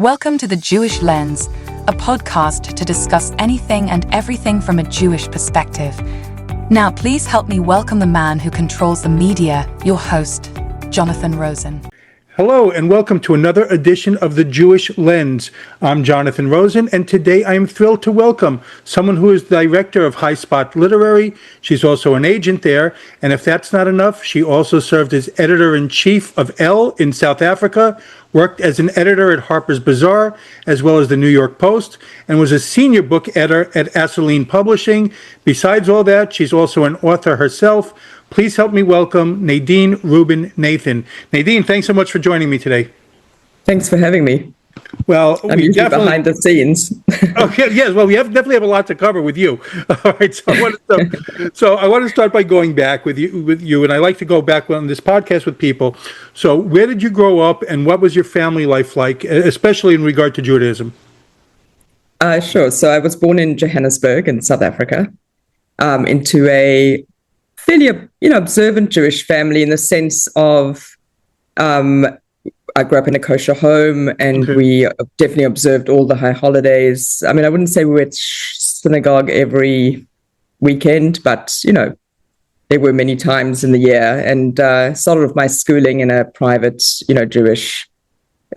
Welcome to The Jewish Lens, a podcast to discuss anything and everything from a Jewish perspective. Now, please help me welcome the man who controls the media, your host, Jonathan Rosen. Hello, and welcome to another edition of The Jewish Lens. I'm Jonathan Rosen, and today I am thrilled to welcome someone who is director of High Spot Literary. She's also an agent there, and if that's not enough, she also served as editor-in-chief of ELLE in South Africa, worked as an editor at Harper's Bazaar, as well as the New York Post, and was a senior book editor at Assouline Publishing. Besides all that, she's also an author herself. Please help me welcome Nadine Rubin Nathan. Nadine, thanks so much for joining me today. Thanks for having me. Well, I'm usually behind the scenes. Okay, yes. Well, we definitely have a lot to cover with you. All right. So I want to start by going back with you, and I like to go back on this podcast with people. So, where did you grow up, and what was your family life like, especially in regard to Judaism? Sure. So, I was born in Johannesburg in South Africa, into a fairly, observant Jewish family in the sense of, I grew up in a kosher home, and we definitely observed all the high holidays. I mean, I wouldn't say we were at synagogue every weekend, but, there were many times in the year, and started off my schooling in a private, Jewish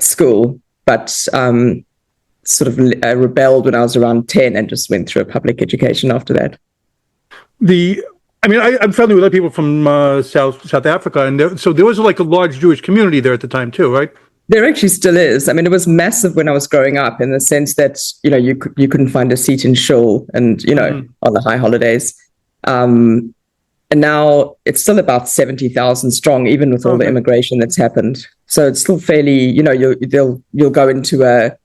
school, but sort of rebelled when I was around 10 and just went through a public education after that. I'm friendly with other people from South Africa, and so there was like a large Jewish community there at the time too, right? There actually still is. I mean, it was massive when I was growing up in the sense that, you couldn't find a seat in shul and, on the high holidays. And now it's still about 70,000 strong, even with all the immigration that's happened. So it's still fairly, you'll go into a,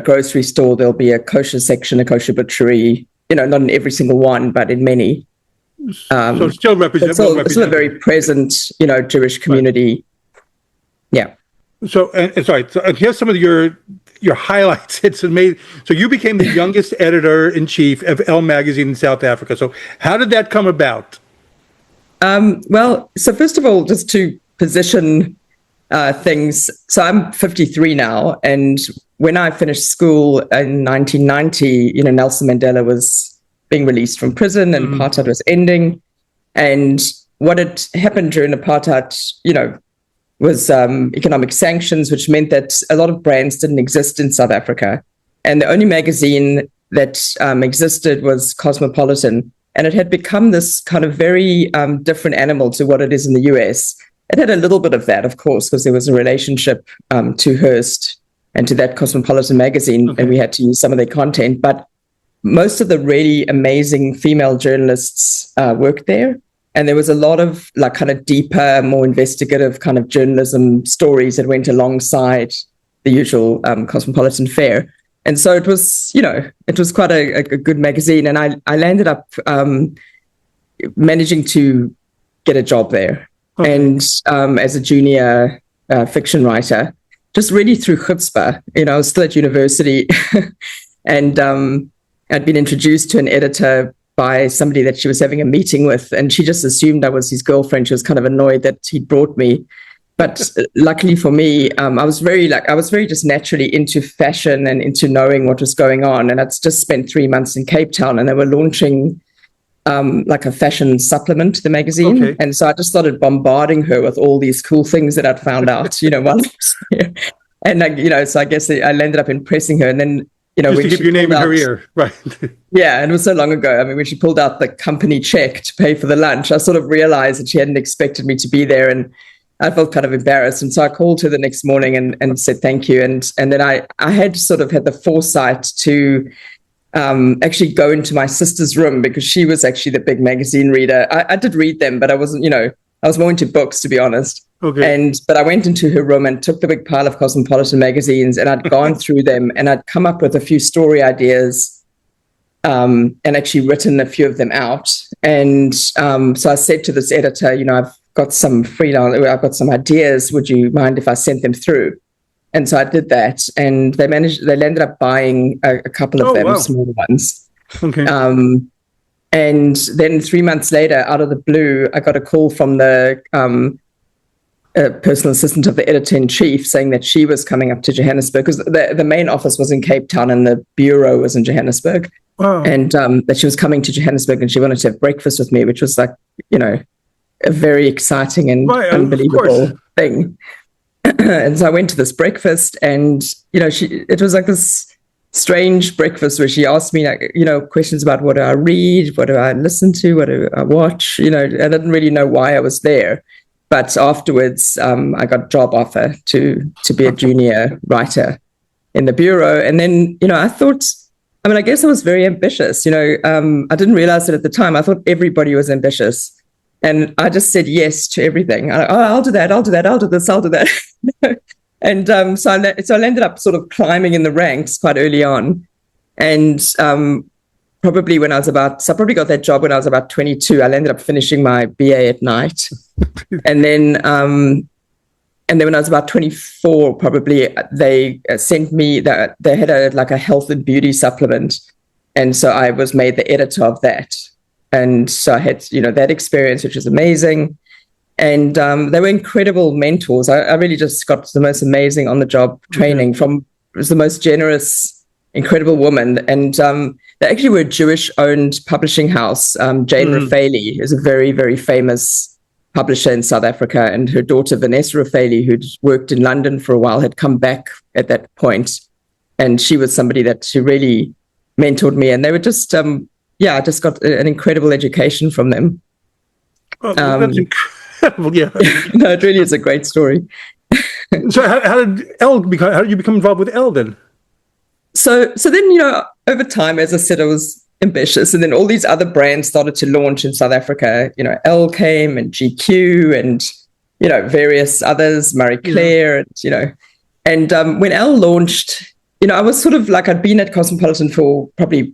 grocery store, there'll be a kosher section, a kosher butchery, not in every single one, but in many. So it's still representative. It's still a very present, Jewish community. Yeah. So, and here's some of your highlights. It's amazing. So you became the youngest editor-in-chief of ELLE magazine in South Africa. So how did that come about? Well, so first of all, just to position things. So I'm 53 now, and when I finished school in 1990, Nelson Mandela was being released from prison and apartheid was ending. And what had happened during apartheid, was economic sanctions, which meant that a lot of brands didn't exist in South Africa. And the only magazine that existed was Cosmopolitan. And it had become this kind of very different animal to what it is in the US. It had a little bit of that, of course, because there was a relationship to Hearst and to that Cosmopolitan magazine, and we had to use some of their content. But most of the really amazing female journalists worked there. And there was a lot of kind of deeper, more investigative kind of journalism stories that went alongside the usual Cosmopolitan fare. And so it was, it was quite a good magazine. And I landed up managing to get a job there. And as a junior fiction writer, just really through chutzpah. I was still at university and I'd been introduced to an editor by somebody that she was having a meeting with, and she just assumed I was his girlfriend. She was kind of annoyed that he'd brought me. But luckily for me, I was very just naturally into fashion and into knowing what was going on. And I'd just spent 3 months in Cape Town, and they were launching a fashion supplement to the magazine. And so I just started bombarding her with all these cool things that I'd found out, while I was here. And, so I guess I ended up impressing her. And then, just to keep your name in her ear, right? Yeah, and it was so long ago. I mean, when she pulled out the company check to pay for the lunch, I sort of realized that she hadn't expected me to be there, and I felt kind of embarrassed. And so I called her the next morning and said thank you. And then I had sort of had the foresight to actually go into my sister's room, because she was actually the big magazine reader. I did read them, but I wasn't, I was more into books, to be honest. But I went into her room and took the big pile of Cosmopolitan magazines, and I'd gone through them, and I'd come up with a few story ideas, and actually written a few of them out. And so I said to this editor, I've got some I've got some ideas. Would you mind if I sent them through? And so I did that, and they ended up buying a couple of them, smaller ones. And then 3 months later, out of the blue, I got a call from the a personal assistant of the editor-in-chief, saying that she was coming up to Johannesburg because the main office was in Cape Town and the bureau was in Johannesburg. Wow. And that she was coming to Johannesburg and she wanted to have breakfast with me, which was like, a very exciting and unbelievable thing. And so I went to this breakfast and, it was like this strange breakfast where she asked me, like, questions about what do I read, what do I listen to, what do I watch, I didn't really know why I was there. But afterwards, I got a job offer to be a junior writer in the bureau. And then, I guess I was very ambitious. I didn't realize it at the time. I thought everybody was ambitious. And I just said yes to everything. I'll do that. I'll do that. I'll do this. I'll do that. And so I ended up sort of climbing in the ranks quite early on. And probably I probably got that job when I was about 22. I ended up finishing my BA at night. And then when I was about 24, probably they sent me that they had a health and beauty supplement. And so I was made the editor of that. And so I had, that experience, which was amazing. And they were incredible mentors. I really just got the most amazing on-the-job training from the most generous, incredible woman. And they actually were a Jewish-owned publishing house. Jane Raffaeli is a very, very famous publisher in South Africa. And her daughter, Vanessa Raffaeli, who'd worked in London for a while, had come back at that point. And she was somebody that she really mentored me. And they were just... I just got an incredible education from them. Oh, that's incredible, yeah. No, it really is a great story. So how did you become involved with ELLE then? So then, over time, as I said, I was ambitious. And then all these other brands started to launch in South Africa. ELLE came and GQ and, various others, Marie Claire, and when ELLE launched, I was sort of like, I'd been at Cosmopolitan for probably,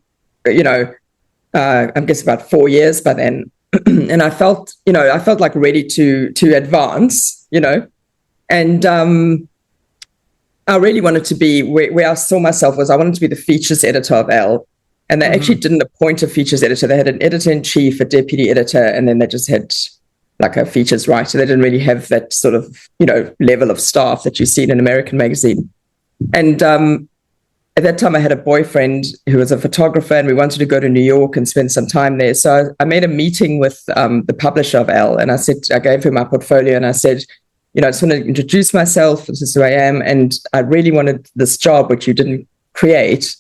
I guess about 4 years by then. And I felt like ready to advance, and I really wanted to be where I saw myself was I wanted to be the features editor of ELLE. And they actually didn't appoint a features editor. They had an editor-in-chief, a deputy editor, and then they just had like a features writer. They didn't really have that sort of, level of staff that you see in an American magazine. And at that time, I had a boyfriend who was a photographer, and we wanted to go to New York and spend some time there. So I made a meeting with the publisher of ELLE, and I gave him my portfolio, and I said, I just want to introduce myself. This is who I am, and I really wanted this job, which you didn't create.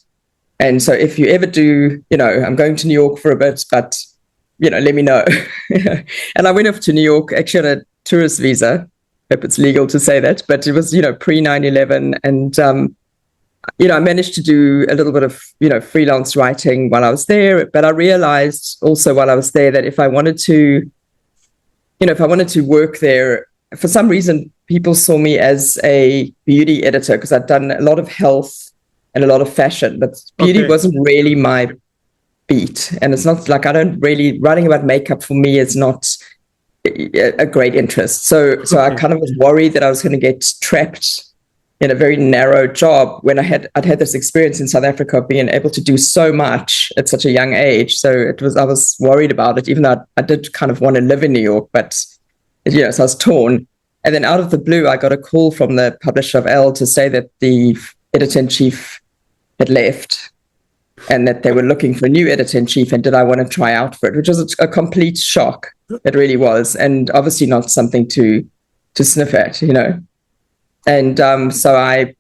And so if you ever do, I'm going to New York for a bit, but, let me know. And I went off to New York, actually on a tourist visa. Hope it's legal to say that, but it was, pre 9/11, and I managed to do a little bit of, freelance writing while I was there. But I realized also while I was there that if I wanted to work there, for some reason, people saw me as a beauty editor because I'd done a lot of health and a lot of fashion, but beauty wasn't really my beat. And it's not like writing about makeup for me is not a great interest. So I kind of was worried that I was going to get trapped in a very narrow job when I'd had this experience in South Africa of being able to do so much at such a young age. So I was worried about it, even though I did kind of want to live in New York, but so I was torn. And then out of the blue, I got a call from the publisher of ELLE to say that the editor-in-chief had left and that they were looking for a new editor-in-chief, and did I want to try out for it, which was a complete shock. It really was. And obviously not something to sniff at, And so I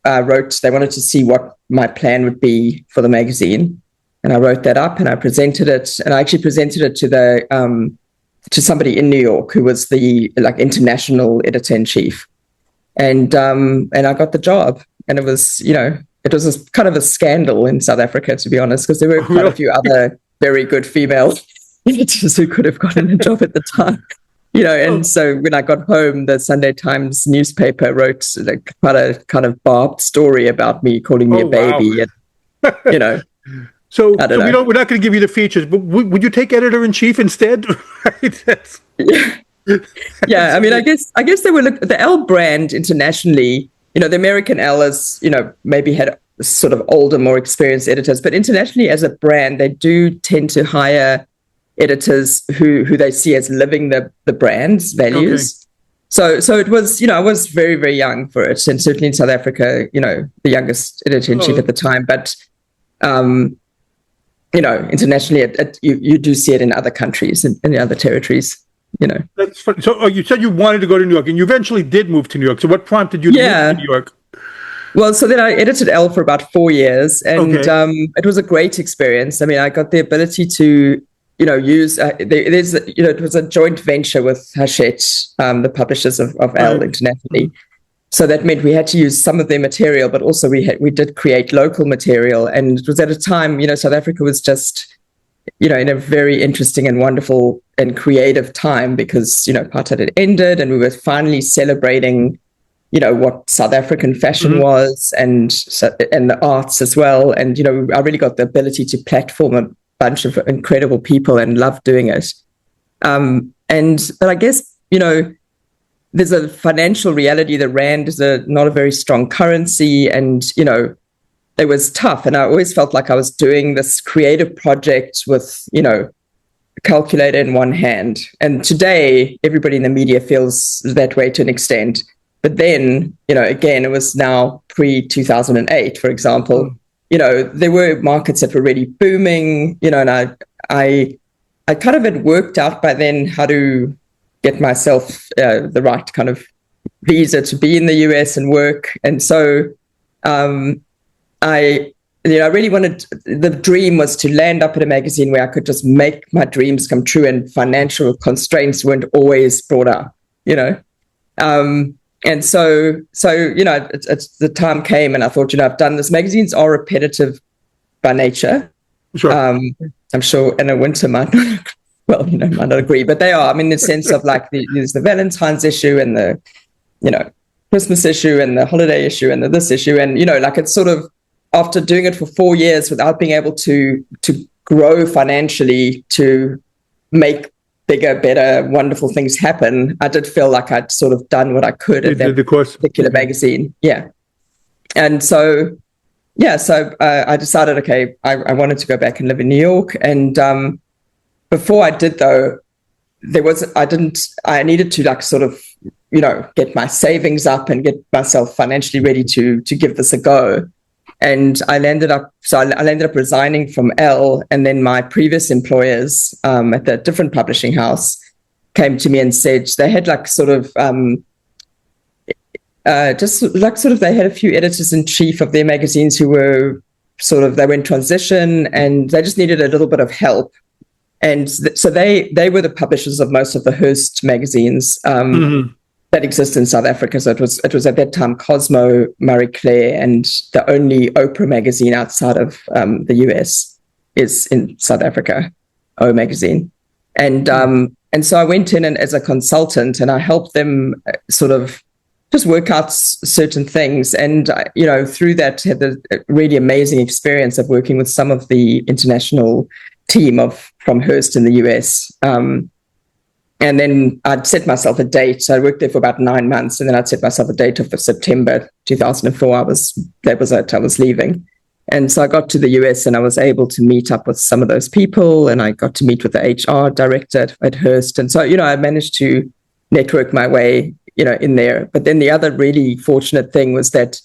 wrote, they wanted to see what my plan would be for the magazine. And I wrote that up and I presented it. And I actually presented it to somebody in New York who was the international editor-in-chief. And I got the job. And it was, it was kind of a scandal in South Africa, to be honest, because there were quite a few other very good female editors who could have gotten a job at the time. And so when I got home, the Sunday Times newspaper wrote quite a kind of barbed story about me, calling me a baby. Wow. And, So we're not going to give you the features, but would you take editor-in-chief instead? Right? Yeah. I mean, I guess they were the ELLE brand internationally. The American ELLE is, maybe had sort of older, more experienced editors, but internationally as a brand, they do tend to hire editors who they see as living the brand's values. So it was, I was very, very young for it, and certainly in South Africa, the youngest editor-in-chief at the time. But, internationally, you do see it in other countries and in other territories, That's funny. So you said you wanted to go to New York, and you eventually did move to New York. So what prompted you to move to New York? Well, so then I edited ELLE for about 4 years, and it was a great experience. I mean, I got the ability to use it was a joint venture with Hachette, the publishers of ELLE internationally. So that meant we had to use some of their material, but also we did create local material. And it was at a time, South Africa was just, in a very interesting and wonderful and creative time because, apartheid had ended and we were finally celebrating, what South African fashion was and the arts as well. And, I really got the ability to platform a bunch of incredible people and loved doing it. But I guess, there's a financial reality. The rand is not a very strong currency, and it was tough. And I always felt like I was doing this creative project with a calculator in one hand. And today, everybody in the media feels that way to an extent. But then, again, it was now pre-2008, for example. There were markets that were really booming, and I kind of had worked out by then how to get myself the right kind of visa to be in the US and work. And so I really wanted, the dream was to land up at a magazine where I could just make my dreams come true and financial constraints weren't always brought up, And so the time came and I thought, I've done this. Magazines are repetitive by nature. Sure. I'm sure in a winter might not agree, but they are. I mean, in the sense of like there's the Valentine's issue and the, Christmas issue and the holiday issue and this issue. And, it's sort of after doing it for 4 years without being able to grow financially, to make bigger, better, wonderful things happen, I did feel like I'd sort of done what I could at that particular magazine. Yeah. And so, I decided, okay, I wanted to go back and live in New York. And before I did, though, I needed to like sort of, get my savings up and get myself financially ready to give this a go. And I ended up resigning from ELLE, and then my previous employers at the different publishing house came to me and said they had like sort of they had a few editors-in-chief of their magazines who were they were in transition and they just needed a little bit of help. And so they were the publishers of most of the Hearst magazines that exist in South Africa. So it was at that time Cosmo, Marie Claire, and the only Oprah magazine outside of the US is in South Africa, O magazine. And so I went in as a consultant and I helped them sort of just work out certain things. And, through that had the really amazing experience of working with some of the international team from Hearst in the US. And then I'd set myself a date. So I worked there for about 9 months, and then I'd set myself a date of September 2004. That was it. I was leaving. And so I got to the US and I was able to meet up with some of those people, and I got to meet with the HR director at Hearst. And so, I managed to network my way, in there. But then the other really fortunate thing was that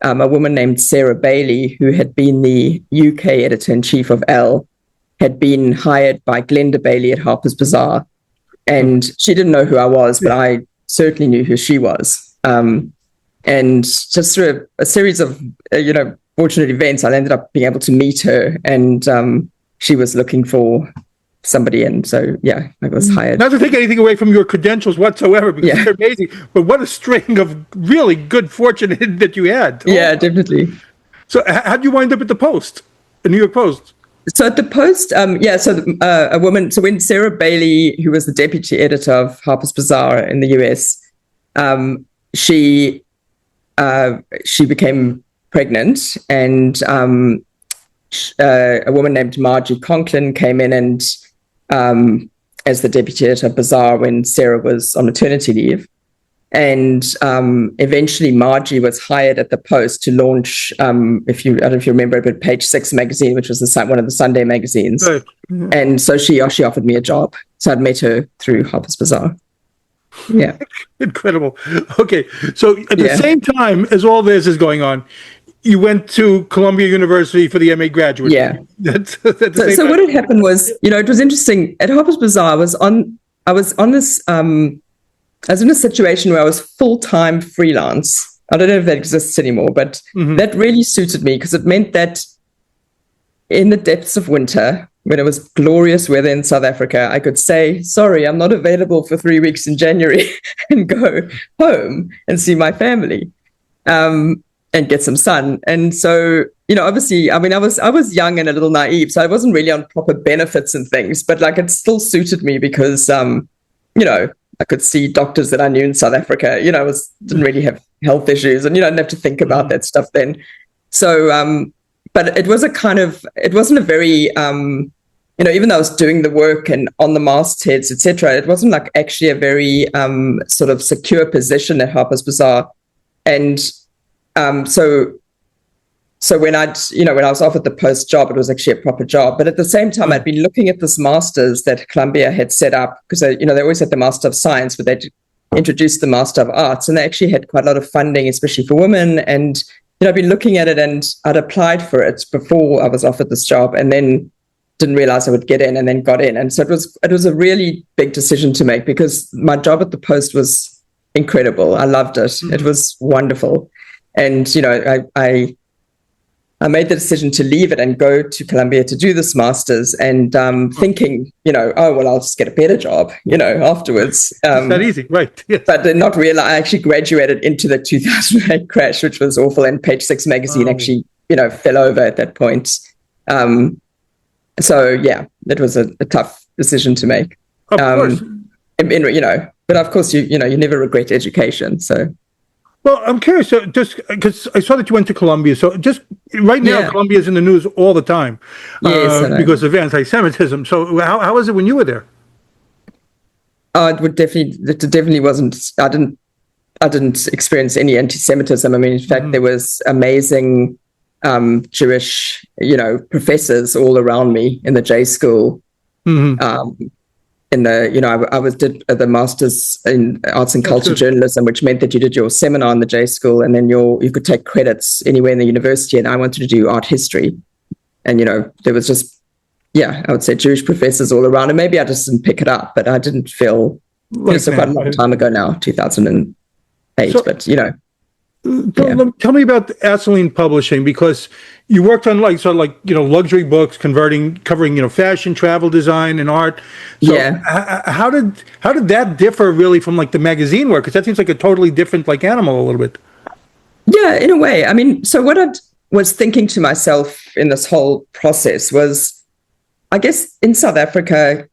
a woman named Sarah Bailey, who had been the UK editor-in-chief of ELLE, had been hired by Glenda Bailey at Harper's Bazaar. And she didn't know who I was, but I certainly knew who she was. And just through a series of, fortunate events, I ended up being able to meet her, and she was looking for somebody. And so, I was hired. Not to take anything away from your credentials whatsoever, because they're amazing, but what a string of really good fortune that you had. Yeah, definitely. So how'd you wind up at the Post, the New York Post? So at the Post, a woman, so when Sarah Bailey, who was the deputy editor of Harper's Bazaar in the US, she became pregnant, and a woman named Margie Conklin came in and as the deputy editor of Bazaar when Sarah was on maternity leave. And eventually Margie was hired at the Post to launch, I don't know if you remember, but Page Six magazine, which was one of the Sunday magazines. Right. And so she offered me a job. So I'd met her through Harper's Bazaar. Yeah. Incredible. Okay, so at the Yeah. same time as all this is going on, you went to Columbia University for the MA graduate. Yeah. That's at the So, same so time. what had happened was, it was interesting. At Harper's Bazaar, I was on this, I was in a situation where I was full-time freelance. I don't know if that exists anymore, but that really suited me because it meant that in the depths of winter, when it was glorious weather in South Africa, I could say, sorry, I'm not available for 3 weeks in January and go home and see my family. And get some sun. And so, obviously, I mean, I was young and a little naive, so I wasn't really on proper benefits and things, but like it still suited me because, I could see doctors that I knew in South Africa, didn't really have health issues and, didn't have to think about that stuff then. So, but it wasn't a very, even though I was doing the work and on the mastheads, etc., it wasn't like actually a very sort of secure position at Harper's Bazaar. And so when I was offered the post job, it was actually a proper job. But at the same time, I'd been looking at this master's that Columbia had set up because they always had the Master of Science, but they'd introduced the Master of Arts, and they actually had quite a lot of funding, especially for women. And I'd been looking at it, and I'd applied for it before I was offered this job, and then didn't realize I would get in, and then got in. And so it was a really big decision to make because my job at the Post was incredible. I loved it. It was wonderful. And, I made the decision to leave it and go to Columbia to do this master's and thinking, oh, well, I'll just get a better job, afterwards. It's that easy, right? Yes. But did not realize I actually graduated into the 2008 crash, which was awful. And Page Six magazine actually, fell over at that point. So, yeah, it was a tough decision to make. Of course. But of course, you never regret education. So. Well, I'm curious, so just because I saw that you went to Columbia. So just right now, Columbia is in the news all the time because of anti-Semitism. So how was it when you were there? It definitely wasn't. I didn't experience any anti-Semitism. I mean, in fact, there was amazing Jewish, professors all around me in the J school. I did the master's in arts and culture journalism, which meant that you did your seminar in the J school, and then you could take credits anywhere in the university. And I wanted to do art history, and there was just, I would say Jewish professors all around. And maybe I just didn't pick it up, but I didn't feel. It's quite a long time ago now, 2008. But Tell me about Asseline Publishing, because you worked on luxury books, covering fashion, travel design, and art. So how did that differ really from the magazine work? Because that seems like a totally different animal a little bit. Yeah, in a way. I mean, so what I was thinking to myself in this whole process was, I guess in South Africa,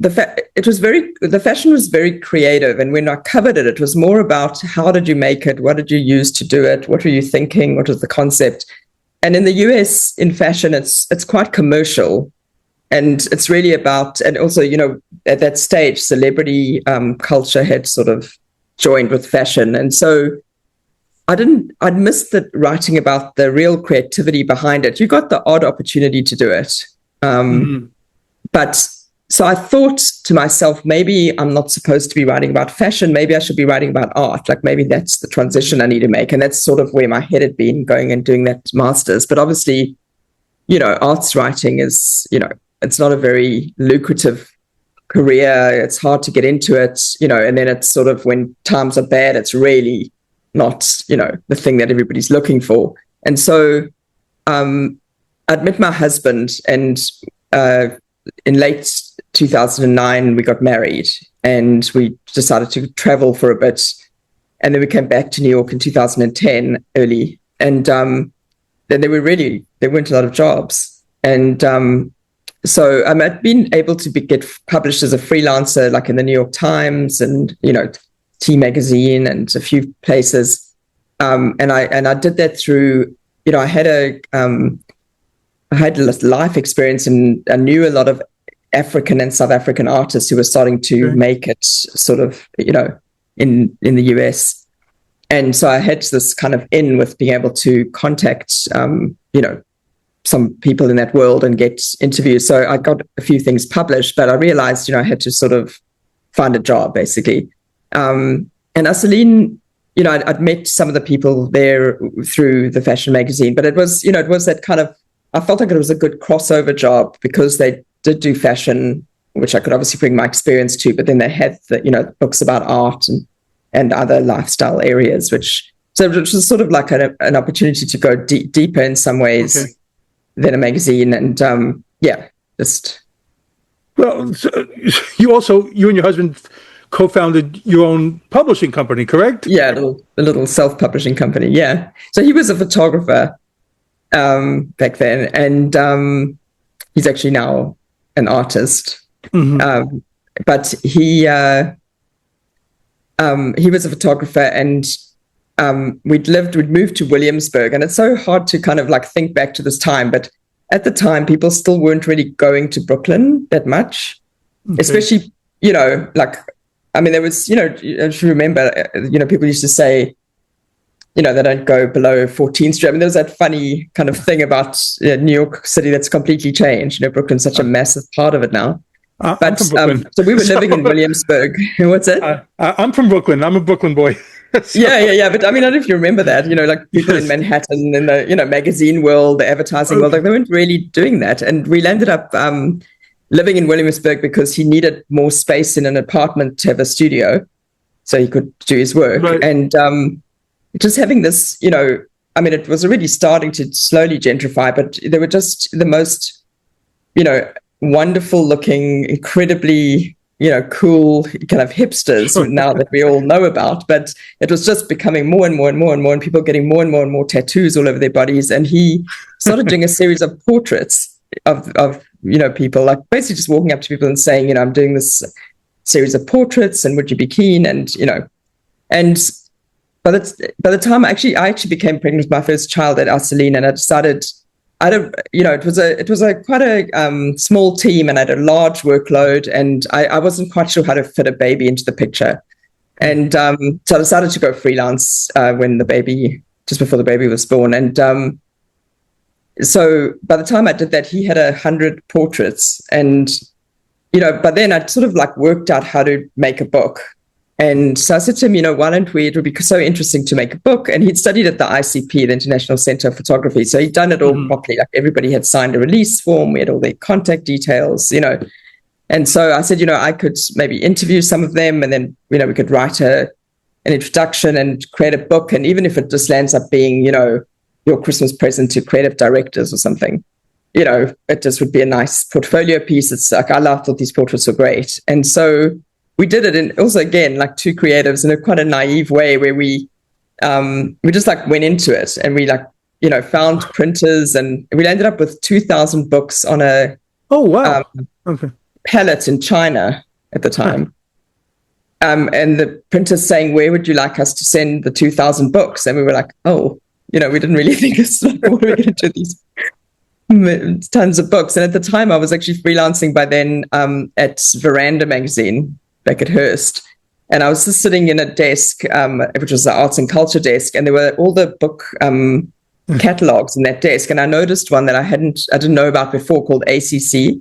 the fashion was very creative, and when I covered it, it was more about how did you make it, what did you use to do it, what were you thinking, what was the concept. And in the US, in fashion, it's quite commercial, and it's really about, and also at that stage, celebrity culture had sort of joined with fashion, and so I'd missed the writing about the real creativity behind it. You got the odd opportunity to do it, but. So I thought to myself, maybe I'm not supposed to be writing about fashion. Maybe I should be writing about art. Maybe that's the transition I need to make. And that's sort of where my head had been going and doing that master's. But obviously, arts writing is, it's not a very lucrative career. It's hard to get into it, and then it's sort of when times are bad, it's really not, the thing that everybody's looking for. And so I'd met my husband, and in late 2009, we got married, and we decided to travel for a bit, and then we came back to New York in 2010 early, and then there weren't a lot of jobs, and so I'd been able to get published as a freelancer, in the New York Times and T Magazine and a few places, and I did that through I had a life experience, and I knew a lot of African and South African artists who were starting to make it sort of, in the US. And so I had this kind of in with being able to contact, some people in that world and get interviews. So I got a few things published, but I realized, I had to sort of find a job, basically. And Celine, I'd met some of the people there through the fashion magazine, but it was that kind of, I felt like it was a good crossover job because they did do fashion, which I could obviously bring my experience to, but then they had the, books about art and other lifestyle areas, which was sort of like an opportunity to go deeper in some ways than a magazine. And just. Well, so you and your husband co-founded your own publishing company, correct? Yeah, a little self-publishing company. Yeah. So he was a photographer back then, and he's actually now an artist. Mm-hmm. But he was a photographer, and we'd moved to Williamsburg, and it's so hard to kind of like think back to this time, but at the time people still weren't really going to Brooklyn that much, especially, there was, if you remember, people used to say, they don't go below 14th Street. I mean, there's that funny kind of thing about New York City that's completely changed. Brooklyn's such a massive part of it now. But so we were living in Williamsburg. What's that? I'm from Brooklyn. I'm a Brooklyn boy. So. Yeah. But I mean, I don't know if you remember that, like people in Manhattan, in the, magazine world, the advertising world, like they weren't really doing that. And we ended up living in Williamsburg because he needed more space in an apartment to have a studio so he could do his work. Right. And just having this, it was already starting to slowly gentrify, but they were just the most, wonderful looking, incredibly, cool kind of hipsters now that we all know about. But it was just becoming more and more and more and more, and people getting more and more tattoos all over their bodies. And he started doing a series of portraits of people, like basically just walking up to people and saying, I'm doing this series of portraits, and would you be keen? And and by the time I actually became pregnant with my first child at Celine, and I decided it was a quite a small team, and I had a large workload, and I wasn't quite sure how to fit a baby into the picture. And so I decided to go freelance just before the baby was born. And so by the time I did that, he had 100 portraits. And, by then I'd sort of like worked out how to make a book. And so I said to him, why don't we, it would be so interesting to make a book. And he'd studied at the ICP, the International Center of Photography. So he'd done it all properly. Like everybody had signed a release form. We had all their contact details, And so I said, I could maybe interview some of them, and then, we could write an introduction and create a book. And even if it just lands up being, your Christmas present to creative directors or something, it just would be a nice portfolio piece. It's like, I thought these portraits were great. And so we did it, and also again, like two creatives in a quite a naive way, where we just like went into it, and we like, found printers, and we ended up with 2,000 books on a pallet in China at the time. And the printer's saying, where would you like us to send the 2,000 books? And we were like, we didn't really think it's what are we going to do these tons of books. And at the time I was actually freelancing by then at Veranda magazine back at Hearst. And I was just sitting in a desk, which was the arts and culture desk, and there were all the book catalogs in that desk. And I noticed one that I didn't know about before, called ACC.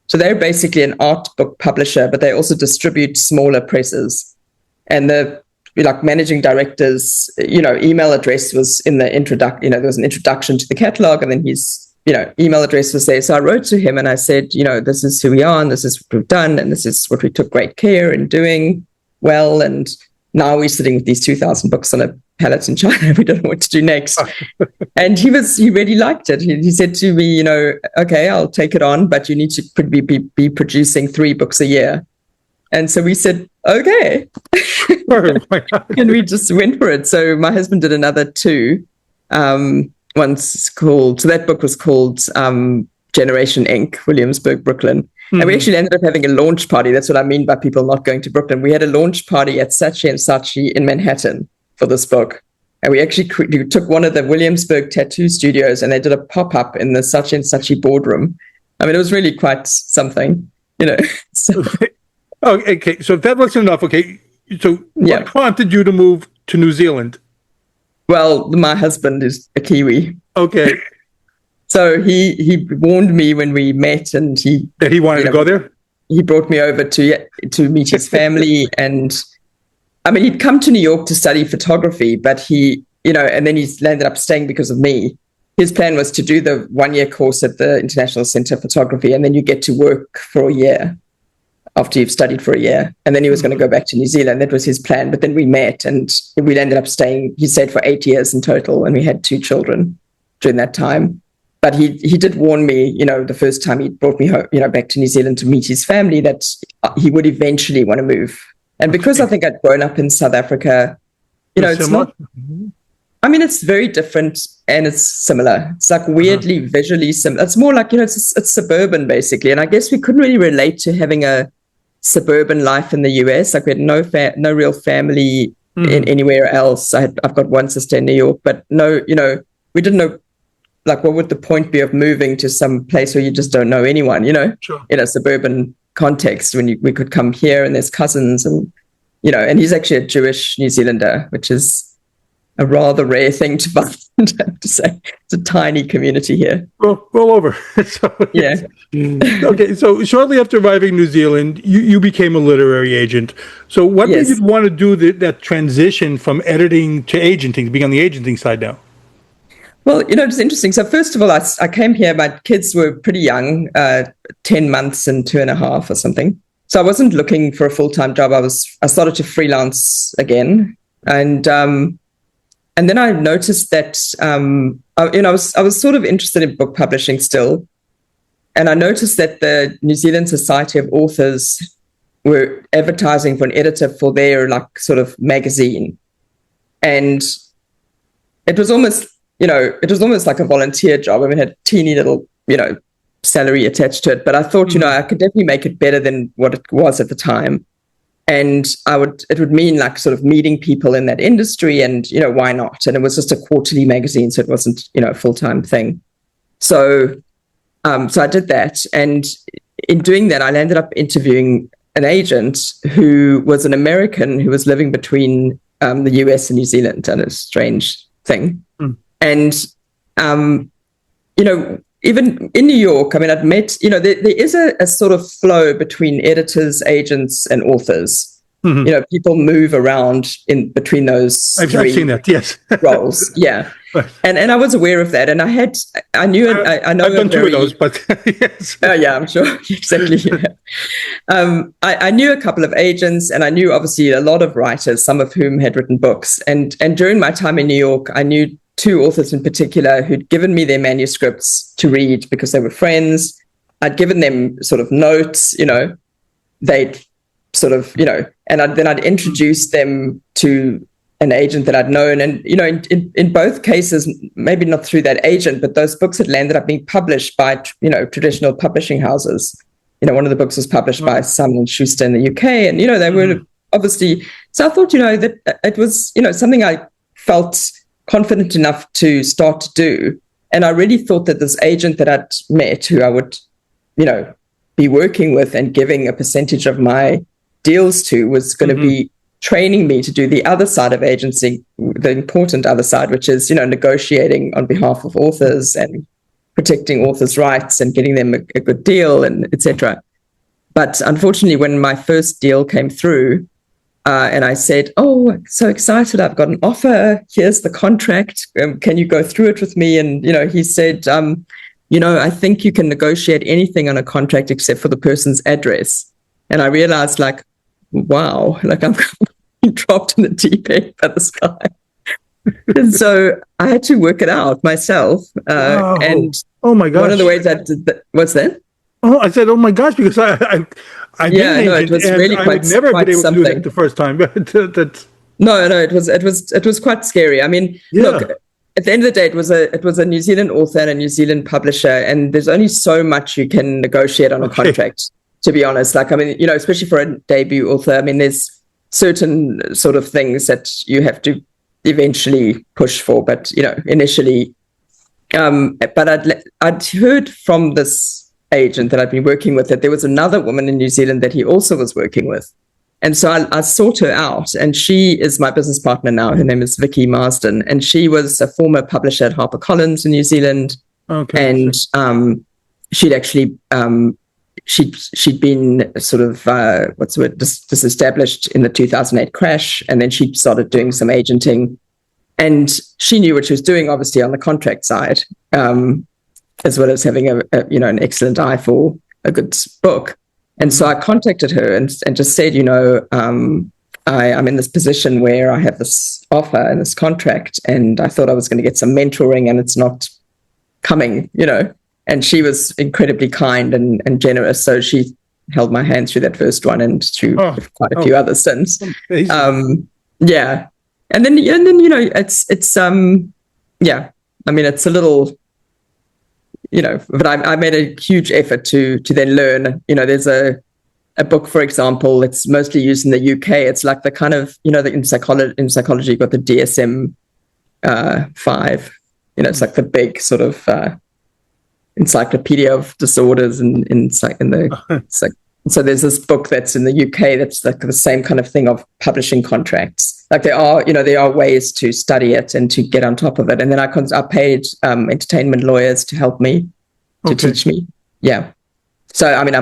So they're basically an art book publisher, but they also distribute smaller presses. And the managing director's, email address was in the introduction. There was an introduction to the catalog, and then his, email address was there. So I wrote to him and I said, this is who we are, and this is what we've done, and this is what we took great care in doing well. And now we're sitting with these 2,000 books on a pallet in China. We don't know what to do next. And he really liked it. He said to me, okay, I'll take it on, but you need to be producing 3 books a year. And so we said, okay. And we just went for it. So my husband did another 2. So that book was called Generation Inc., Williamsburg, Brooklyn. Mm-hmm. And we actually ended up having a launch party. That's what I mean by people not going to Brooklyn. We had a launch party at Saatchi & Saatchi in Manhattan for this book. And we actually took one of the Williamsburg tattoo studios, and they did a pop-up in the Saatchi & Saatchi boardroom. I mean, it was really quite something, So. Okay, so if that wasn't enough, so what prompted you to move to New Zealand? Well, my husband is a Kiwi. Okay. So he warned me when we met, and that he wanted to go there? he brought me over to meet his family. And I mean, he'd come to New York to study photography, but he, and then he's landed up staying because of me. His plan was to do the 1-year course at the International Center of Photography, and then you get to work for a year after you've studied for a year. And then he was going to go back to New Zealand. That was his plan. But then we met, and we ended up staying. He stayed for 8 years in total, and we had 2 children during that time. But he did warn me, the first time he brought me home, back to New Zealand to meet his family, that he would eventually want to move. And because I think I'd grown up in South Africa, it's not. I mean, it's very different and it's similar. It's like weirdly visually similar. It's more like, it's suburban basically. And I guess we couldn't really relate to having a suburban life in the US. Like we had no real family in anywhere else. I've got one sister in New York, but no, we didn't know, like, what would the point be of moving to some place where you just don't know anyone, Sure. In a suburban context when we could come here and there's cousins and, and he's actually a Jewish New Zealander, which is a rather rare thing to find, I have to say. It's a tiny community here. Well, all over. Yeah. Okay, so shortly after arriving in New Zealand, you became a literary agent. So what made you want to do that transition from editing to agenting, being on the agenting side now? Well, it's interesting. So first of all, I came here, my kids were pretty young, 10 months and 2.5 or something. So I wasn't looking for a full-time job. I started to freelance again. And then I noticed that, I was sort of interested in book publishing still. And I noticed that the New Zealand Society of Authors were advertising for an editor for their sort of magazine. And it was almost like a volunteer job. I mean, it had a teeny little, salary attached to it. But I thought, I could definitely make it better than what it was at the time. And it would mean sort of meeting people in that industry and, why not? And it was just a quarterly magazine, so it wasn't, a full-time thing. So I did that. And in doing that, I ended up interviewing an agent who was an American who was living between the US and New Zealand, and a strange thing. And, even in New York, I mean, I'd met, there is a sort of flow between editors, agents, and authors. People move around in between those I've seen that, yes. roles. Yeah. Right. And I was aware of that. And I know I've done 2 of those, but yes. Oh, yeah, I'm sure. Exactly. Yeah. I knew a couple of agents, and I knew obviously a lot of writers, some of whom had written books. And during my time in New York, I knew 2 authors in particular who'd given me their manuscripts to read because they were friends. I'd given them sort of notes, they'd sort of, and then I'd introduced them to an agent that I'd known. And, in both cases, maybe not through that agent, but those books had landed up being published by, traditional publishing houses. One of the books was published by Simon & Schuster in the UK. And, they were obviously, so I thought, that it was, something I felt confident enough to start to do. And I really thought that this agent that I'd met, who I would, be working with and giving a percentage of my deals to, was going to be training me to do the other side of agency, the important other side, which is, negotiating on behalf of authors and protecting authors' rights and getting them a good deal, and etc. But unfortunately, when my first deal came through, and I said, "Oh, so excited! I've got an offer. Here's the contract. Can you go through it with me?" And he said, "I think you can negotiate anything on a contract except for the person's address." And I realized, wow, I'm dropped in the deep end by this guy. And so I had to work it out myself. And oh my gosh, one of the ways I did that, what's that? Oh, I said, oh my gosh, because it was really I would never have been able to do that the first time. But No, it was quite scary. I mean, look, at the end of the day, it was a New Zealand author and a New Zealand publisher, and there's only so much you can negotiate on a contract, to be honest. Especially for a debut author, I mean, there's certain sort of things that you have to eventually push for, but initially. But I'd heard from this agent that I'd been working with that there was another woman in New Zealand that he also was working with. And so I sought her out, and she is my business partner now. Her name is Vicky Marsden, and she was a former publisher at Harper in New Zealand. Okay. And she'd actually, she'd been sort of disestablished in the 2008 crash, and then she started doing some agenting, and she knew what she was doing, obviously on the contract side, as well as having an excellent eye for a good book. And so I contacted her and just said, I'm in this position where I have this offer and this contract, and I thought I was going to get some mentoring, and it's not coming, And she was incredibly kind and generous. So she held my hand through that first one and through quite a few others since. Yeah. And then it's I mean, it's a little, but I made a huge effort to then learn. There's a book, for example, it's mostly used in the UK. It's like the kind of, in psychology, you've got the DSM-5. It's like the big sort of encyclopedia of disorders so there's this book that's in the UK that's like the same kind of thing of publishing contracts. Like there are ways to study it and to get on top of it. And then I paid entertainment lawyers to help me, to teach me. Yeah. So, I mean,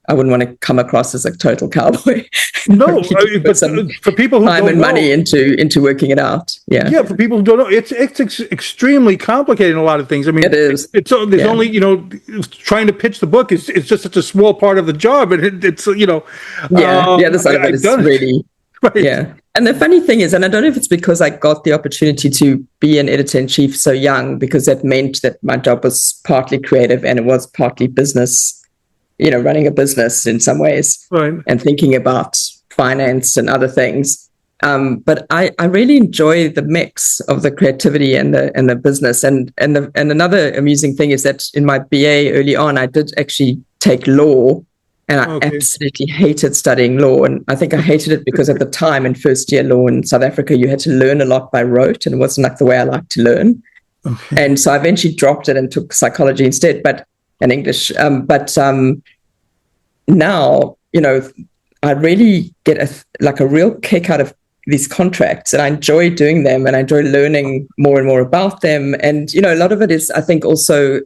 I wouldn't want to come across as a total cowboy. No, but for people who time and money into working it out. Yeah. Yeah, for people who don't know, it's extremely complicated in a lot of things. I mean, it is. There's only trying to pitch the book is just such a small part of the job, and it's the other side of it is really right. Yeah. And the funny thing is, and I don't know if it's because I got the opportunity to be an editor-in-chief so young, because that meant that my job was partly creative and it was partly business. Running a business in some ways, right, and thinking about finance and other things. But I really enjoy the mix of the creativity and the business. And another amusing thing is that in my BA early on, I did actually take law, and I absolutely hated studying law. And I think I hated it because at the time in first year law in South Africa, you had to learn a lot by rote, and it wasn't like the way I like to learn. Okay. And so I eventually dropped it and took psychology instead. And English. Now, I really get a real kick out of these contracts, and I enjoy doing them, and I enjoy learning more and more about them. And, a lot of it is, I think also,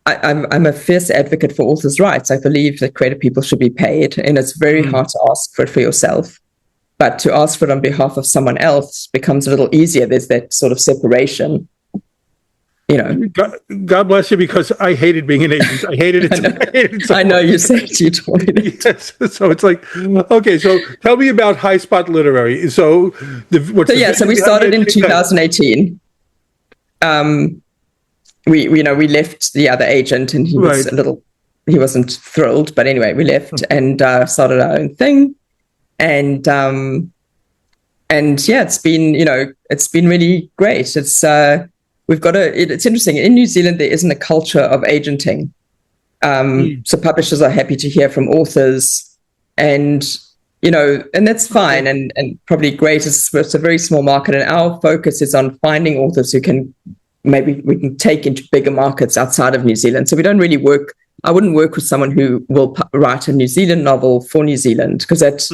I'm a fierce advocate for authors' rights. I believe that creative people should be paid, and it's very hard to ask for it for yourself. But to ask for it on behalf of someone else becomes a little easier. There's that sort of separation. God bless you, because I hated being an agent. I hated it. I know you said you told me. Yes. So it's like, okay. So tell me about High Spot Literary. So we started in 2018. We left the other agent, and he was he wasn't thrilled. But anyway, we left and started our own thing, and it's been really great. It's it's interesting. In New Zealand, there isn't a culture of agenting. So publishers are happy to hear from authors, and that's fine and probably great. It's a very small market, and our focus is on finding authors who we can take into bigger markets outside of New Zealand. So we don't really I wouldn't work with someone who will write a New Zealand novel for New Zealand, because it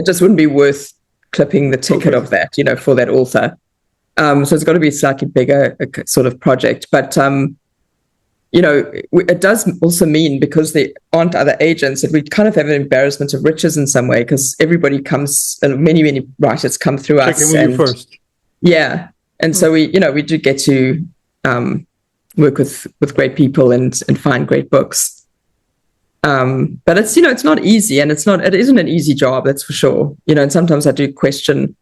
just wouldn't be worth clipping the ticket of that, for that author. So it's got to be a slightly bigger sort of project. But, it does also mean, because there aren't other agents, that we kind of have an embarrassment of riches in some way, because many, many writers come through us. And, first. Yeah. And so we do get to work with great people and find great books. But it's, it's not easy, and it isn't an easy job, that's for sure. And sometimes I do question,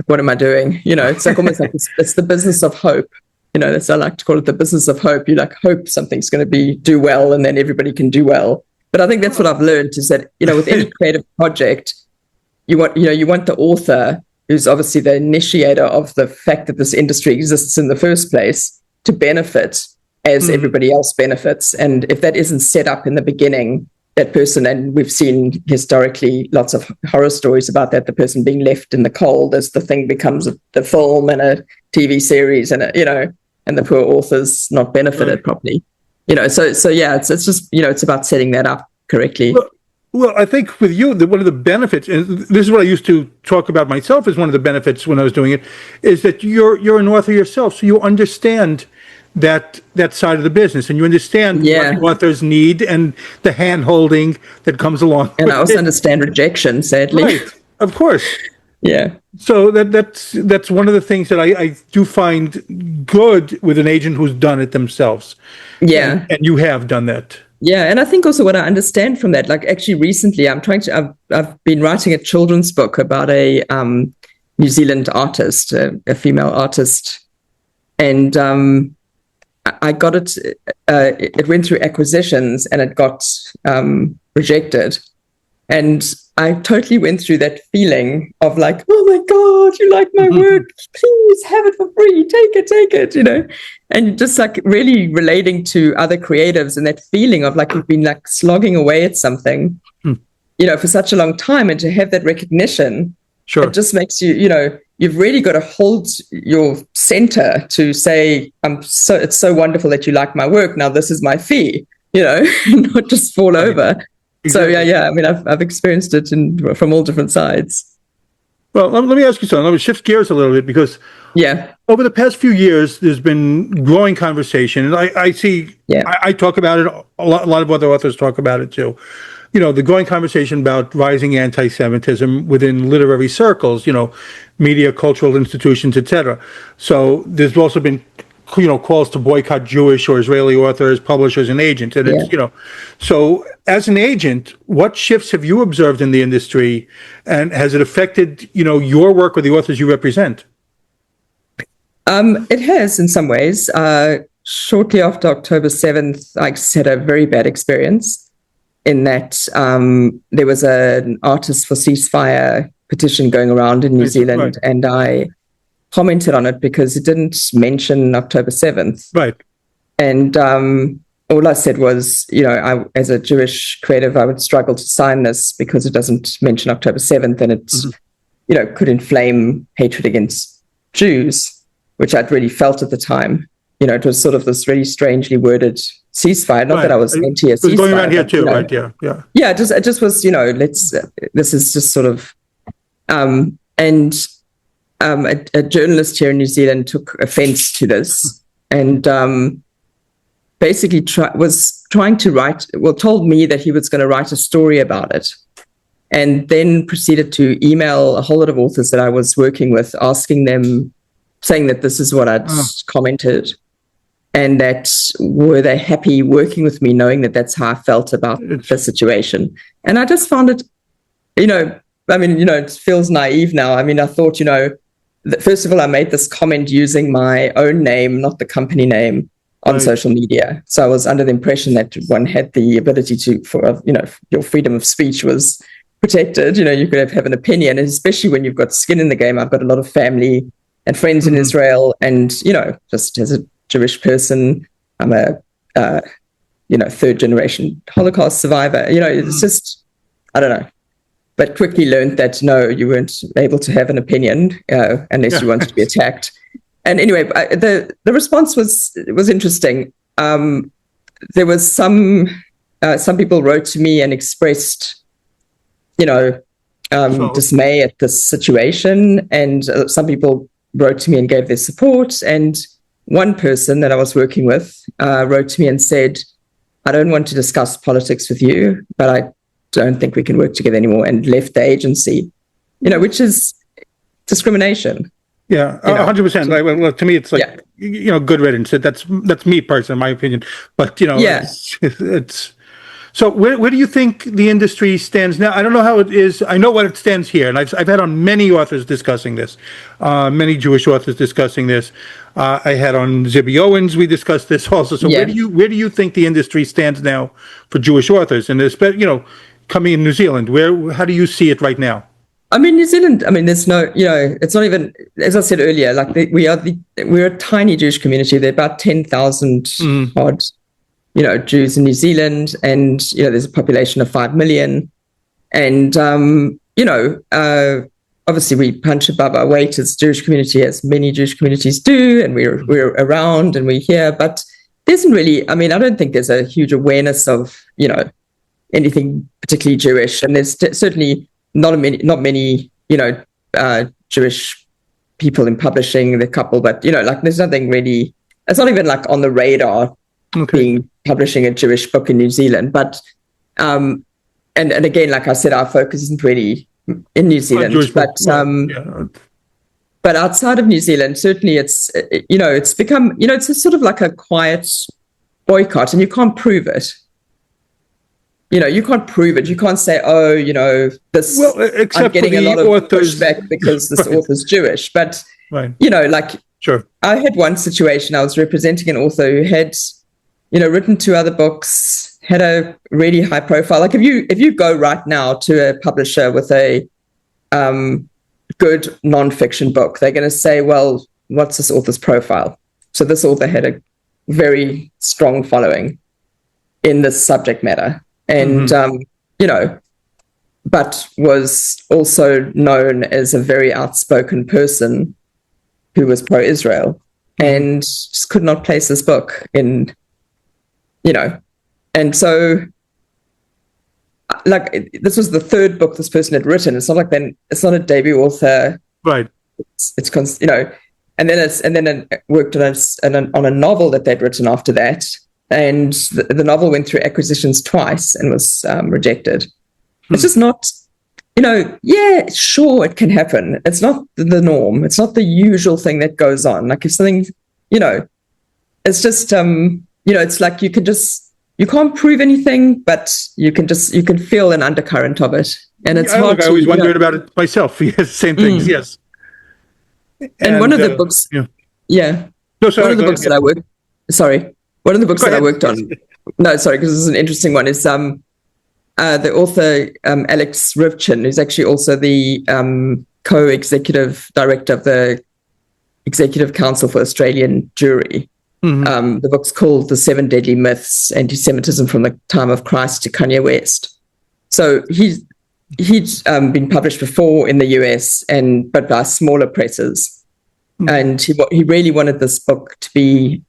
what am I doing? It's like almost like it's the business of hope. That's I like to call it, the business of hope. You hope something's going to do well, and then everybody can do well. But I think that's what I've learned, is that with any creative project, you want the author, who's obviously the initiator of the fact that this industry exists in the first place, to benefit as everybody else benefits. And if that isn't set up in the beginning, that person, and we've seen historically lots of horror stories about that, the person being left in the cold as the thing becomes the film and a TV series, and and the poor authors not benefited properly. So yeah, it's just it's about setting that up correctly. Well, I think with you, one of the benefits, and this is what I used to talk about myself as one of the benefits when I was doing it, is that you're an author yourself, so you understand that side of the business, and you understand Yeah. what authors need and the hand-holding that comes along And with I also it. understand rejection, sadly. Right, of course. Yeah. So that's one of the things that I do find good with an agent who's done it themselves. Yeah. And you have done that. Yeah, and I think also what I understand from that, like actually recently, I've been writing a children's book about a New Zealand artist, a female artist, and I got it. It went through acquisitions and it got rejected, and I totally went through that feeling of like, oh my God, you like my work? Please have it for free. Take it, and just like really relating to other creatives and that feeling of like you've been like slogging away at something, for such a long time, and to have that recognition, Sure. it just makes you, you've really got to hold your center to say, it's so wonderful that you like my work. Now this is my fee, not just fall over. Exactly. So yeah. I mean, I've experienced it from all different sides. Well, let me ask you something. Let me shift gears a little bit, because over the past few years, there's been growing conversation, and I see. I talk about it. A lot of other authors talk about it too. The growing conversation about rising anti-Semitism within literary circles. Media, cultural institutions, etc. So there's also been calls to boycott Jewish or Israeli authors, publishers, and agents. And it's, so as an agent, what shifts have you observed in the industry, and has it affected, your work or the authors you represent? It has in some ways. Shortly after October 7th, I just had a very bad experience in that there was an Artists for Ceasefire petition going around in New Zealand, and I commented on it because it didn't mention October 7th. Right. And all I said was, I, as a Jewish creative, I would struggle to sign this because it doesn't mention October 7th, and it, could inflame hatred against Jews, which I'd really felt at the time. It was sort of this really strangely worded ceasefire. Not that I was anti a ceasefire. It was going around here too, right? Yeah. Yeah, it just was, this is just sort of, and a journalist here in New Zealand took offense to this, and basically was trying to told me that he was going to write a story about it, and then proceeded to email a whole lot of authors that I was working with, asking them, saying that this is what I'd commented, and that were they happy working with me, knowing that that's how I felt about the situation. And I just found it, it feels naive now. I mean, I thought, first of all, I made this comment using my own name, not the company name, on social media. So I was under the impression that one had the ability your freedom of speech was protected. You could have an opinion, and especially when you've got skin in the game. I've got a lot of family and friends in Israel, and, just as a Jewish person, I'm a, third generation Holocaust survivor. It's just, I don't know. But quickly learned that, no, you weren't able to have an opinion unless you wanted to be attacked. And anyway, the response was interesting. There was some people wrote to me and expressed, dismay at this situation. And some people wrote to me and gave their support. And one person that I was working with wrote to me and said, I don't want to discuss politics with you, but I don't think we can work together anymore, and left the agency, which is discrimination. Yeah, 100%. Well, to me, it's like, good riddance. That's me personally, my opinion. But, it's so where do you think the industry stands now? I don't know how it is. I know what it stands here, and I've had on many authors discussing this, many Jewish authors discussing this. I had on Zibby Owens, we discussed this also. So where do you think the industry stands now for Jewish authors, and especially, coming in New Zealand, how do you see it right now? I mean, New Zealand, there's no, it's not even, as I said earlier, like we're a tiny Jewish community. There are about 10,000 odd, Jews in New Zealand, and, there's a population of 5 million. And, obviously we punch above our weight as a Jewish community, as many Jewish communities do, and we're around and we're here, but there isn't really, I don't think there's a huge awareness of, anything particularly Jewish, and there's certainly not many, Jewish people in publishing, the couple, but, there's nothing really it's not even like on the radar being publishing a Jewish book in New Zealand. But and again, like I said, our focus isn't really in New Zealand, but but outside of New Zealand, certainly it's become, it's a sort of like a quiet boycott, and you can't prove it. You can't prove it. You can't say, this. Well, except I'm getting a lot of pushback because this author's Jewish. But sure. I had one situation. I was representing an author who had, written 2 other books, had a really high profile. Like if you go right now to a publisher with a good nonfiction book, they're going to say, well, what's this author's profile? So this author had a very strong following in this subject matter. And, but was also known as a very outspoken person who was pro-Israel, and just could not place this book in, and so like this was the 3rd book this person had written. It's not like it's not a debut author. Right. It's and then it worked on a novel that they'd written after that. And the novel went through acquisitions twice and was rejected. It's just not, sure, it can happen. It's not the norm. It's not the usual thing that goes on. Like if something, it's just, it's like you can't prove anything, but you can feel an undercurrent of it. And it's hard I always wondered about it myself. Yes, same things, yes. And one of the books, No, sorry, one of the books that I worked, one of the books that I worked on, because this is an interesting one, is the author Alex Rivchin, who's actually also the co-executive director of the Executive Council for Australian Jewry. The book's called The 7 Deadly Myths, Anti-Semitism from the Time of Christ to Kanye West. So he'd been published before in the US, but by smaller presses. And he really wanted this book to be,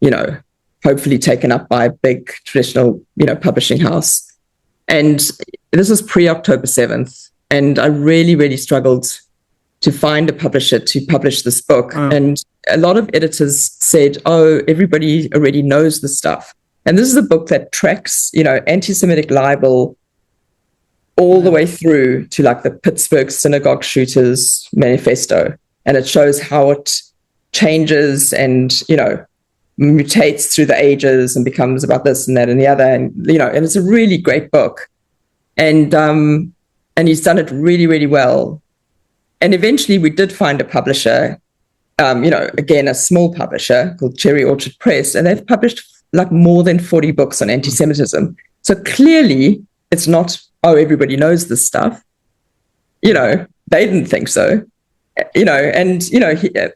hopefully taken up by a big traditional, publishing house. And this was pre-October 7th. And I really, really struggled to find a publisher to publish this book. And a lot of editors said, everybody already knows the stuff. And this is a book that tracks, anti-Semitic libel all the way through to like the Pittsburgh synagogue shooters manifesto. And it shows how it changes and, mutates through the ages and becomes about this and that and the other. And, and it's a really great book. And he's done it really, really well. And eventually we did find a publisher, again, a small publisher called Cherry Orchard Press, and they've published like more than 40 books on anti-Semitism. So clearly it's not, everybody knows this stuff. They didn't think so. The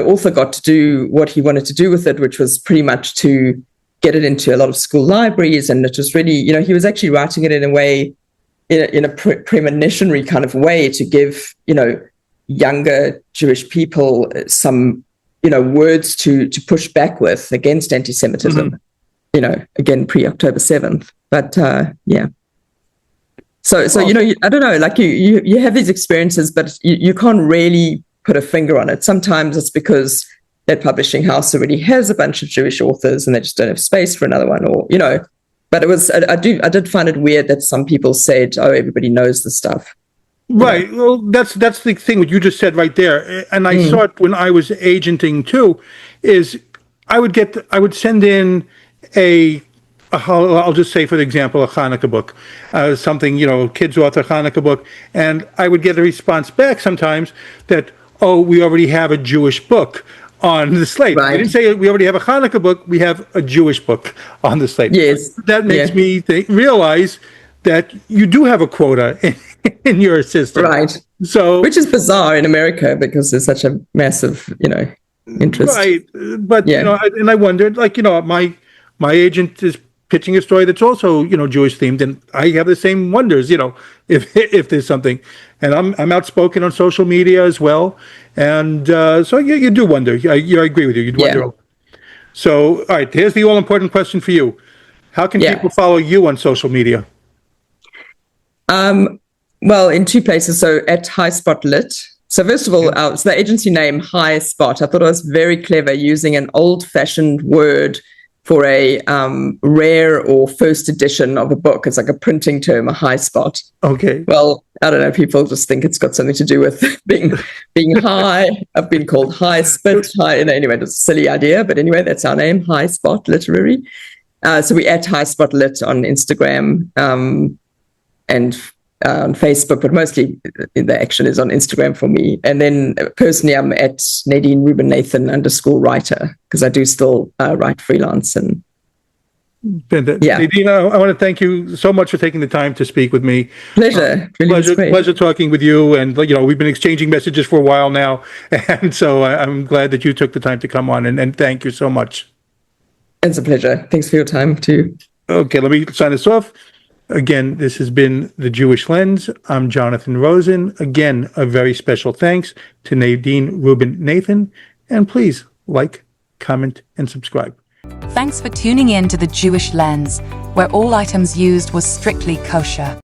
author got to do what he wanted to do with it, which was pretty much to get it into a lot of school libraries. And it was really, he was actually writing it in a way, in a premonitionary kind of way to give, younger Jewish people some, words to push back with against anti-Semitism, again, pre-October 7th. But So I don't know, like you have these experiences, but you can't really put a finger on it. Sometimes it's because that publishing house already has a bunch of Jewish authors and they just don't have space for another one, or, but I did find it weird that some people said, everybody knows the stuff. Right. Well, that's the thing what you just said right there. And I saw it when I was agenting too, is I would send in I'll just say, for example, a Hanukkah book, something, kids author Hanukkah book, and I would get a response back sometimes that, we already have a Jewish book on the slate. Right. I didn't say we already have a Hanukkah book, we have a Jewish book on the slate. Yes. That makes me realize that you do have a quota in your system. Right. So, which is bizarre in America because there's such a massive, interest. Right. But, and I wondered, my agent is pitching a story that's also, Jewish themed, and I have the same wonders, if there's something, and I'm outspoken on social media as well, and so you do wonder. I agree with you. You'd wonder. So, all right, here's the all-important question for you: how can people follow you on social media? Well, in 2 places. So at High Spot Lit, So first of all, so the agency name High Spot, I thought it was very clever using an old-fashioned word for a rare or first edition of a book. It's like a printing term, a high spot. Okay. Well, I don't know. People just think it's got something to do with being high. I've been called High Spit. High, anyway, it's a silly idea, but anyway, that's our name, High Spot Literary. So we at High Spot Lit on Instagram and on Facebook, but mostly the action is on Instagram for me. And then personally, I'm at Nadine Rubin Nathan _writer, because I do still write freelance. And yeah, Nadine, I want to thank you so much for taking the time to speak with me. Pleasure. Pleasure talking with you. And we've been exchanging messages for a while now, and so I'm glad that you took the time to come on. And thank you so much. It's a pleasure. Thanks for your time too. Okay, let me sign us off. Again, this has been The Jewish Lens. I'm Jonathan Rosen. Again, a very special thanks to Nadine Rubin Nathan. And please like, comment, and subscribe. Thanks for tuning in to The Jewish Lens, where all items used was strictly kosher.